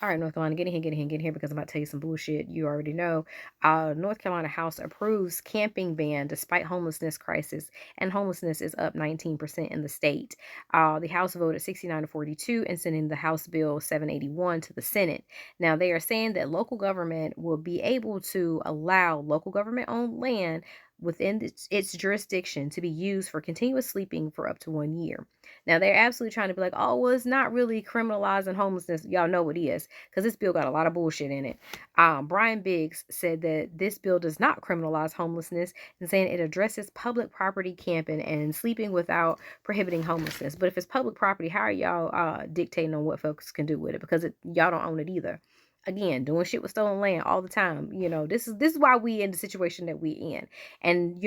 All right, North Carolina, get in here because I'm about to tell you some bullshit you already know. North Carolina House approves camping ban despite homelessness crisis, and homelessness is up 19% in the state. The House voted 69 to 42 and sending the House Bill 781 to the Senate. Now, they are saying that local government will be able to allow local government owned land within its jurisdiction to be used for continuous sleeping for up to 1 year. Now, they're absolutely trying to be like, oh, well, it's not really criminalizing homelessness. Y'all know what it is because this bill got a lot of bullshit in it. Brian Biggs said that this bill does not criminalize homelessness and saying it addresses public property camping and sleeping without prohibiting homelessness. But if it's public property, how are y'all dictating on what folks can do with it? Because y'all don't own it either. Again, doing shit with stolen land all the time. This is why we in the situation that we in. And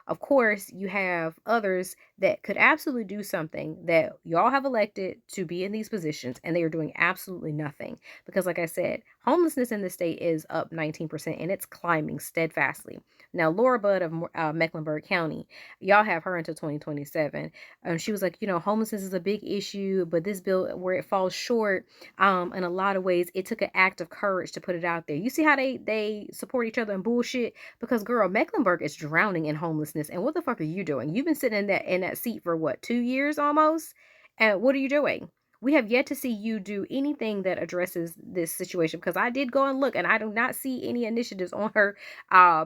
of course, you have others that could absolutely do something that y'all have elected to be in these positions, and they are doing absolutely nothing. Because, like I said, homelessness in the state is up 19% and it's climbing steadfastly. Now, Laura Budd of Mecklenburg County, y'all have her until 2027. She was like, homelessness is a big issue, but this bill, where it falls short, in a lot of ways, it took an act of courage to put it out there. You see how they support each other in bullshit? Because, girl, Mecklenburg is drowning in homelessness, and what the fuck are you doing? You've been sitting in that seat for what, 2 years almost, and what are you doing? We have yet to see you do anything that addresses this situation, because I did go and look and I do not see any initiatives on her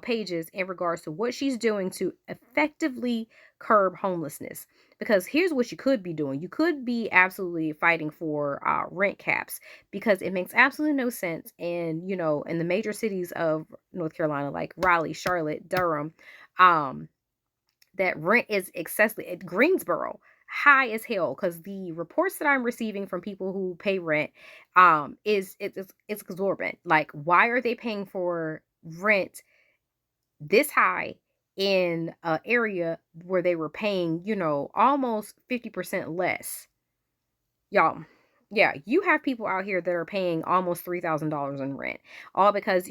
pages in regards to what she's doing to effectively curb homelessness. Because here's what you could be doing: you could be absolutely fighting for rent caps, because it makes absolutely no sense in the major cities of North Carolina, like Raleigh, Charlotte, Durham, um that rent is excessively at Greensboro high as hell, because the reports that I'm receiving from people who pay rent it's exorbitant. Like, why are they paying for rent this high in an area where they were paying almost 50% less? Y'all, yeah, you have people out here that are paying almost $3,000 in rent, all because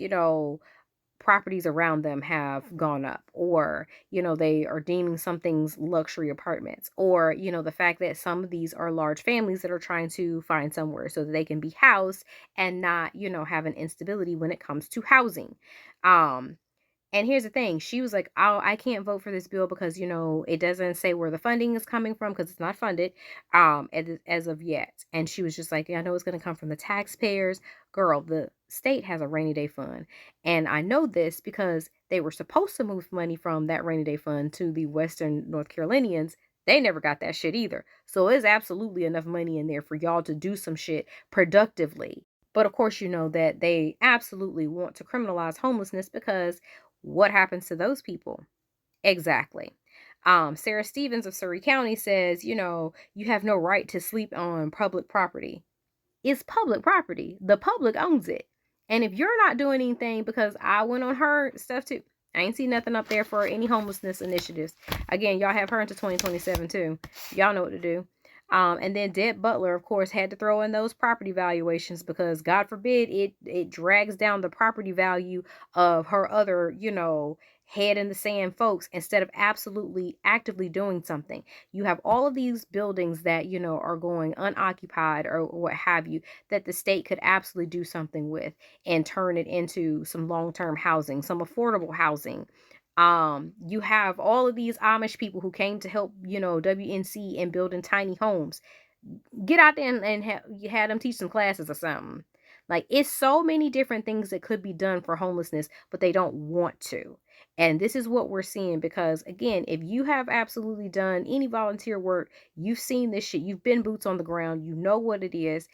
properties around them have gone up, or they are deeming some things luxury apartments, or the fact that some of these are large families that are trying to find somewhere so that they can be housed and not have an instability when it comes to housing. And here's the thing. She was like, oh, I can't vote for this bill because, it doesn't say where the funding is coming from, because it's not funded as of yet. And she was just like, yeah, I know it's going to come from the taxpayers. Girl, the state has a rainy day fund. And I know this because they were supposed to move money from that rainy day fund to the Western North Carolinians. They never got that shit either. So there's absolutely enough money in there for y'all to do some shit productively. But of course, you know that they absolutely want to criminalize homelessness, because what happens to those people? Exactly. Sarah Stevens of Surrey County says, you have no right to sleep on public property. It's public property. The public owns it. And if you're not doing anything, because I went on her stuff too, I ain't see nothing up there for any homelessness initiatives. Again, y'all have her into 2027 too. Y'all know what to do. And then Deb Butler, of course, had to throw in those property valuations, because God forbid it drags down the property value of her other, head in the sand folks, instead of absolutely actively doing something. You have all of these buildings that, are going unoccupied or what have you, that the state could absolutely do something with and turn it into some long-term housing, some affordable housing. You have all of these Amish people who came to help, WNC in building tiny homes. Get out there and you had them teach some classes or something. Like, it's so many different things that could be done for homelessness, but they don't want to. And this is what we're seeing, because again, if you have absolutely done any volunteer work, you've seen this shit, you've been boots on the ground, you know what it is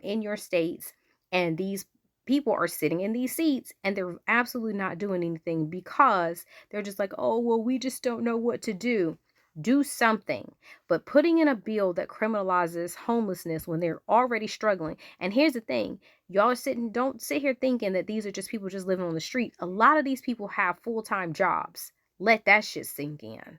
in your states, and these people are sitting in these seats and they're absolutely not doing anything, because they're just like, oh, well, we just don't know what to do. Do something. But putting in a bill that criminalizes homelessness when they're already struggling. And here's the thing: y'all don't sit here thinking that these are just people just living on the street. A lot of these people have full-time jobs. Let that shit sink in.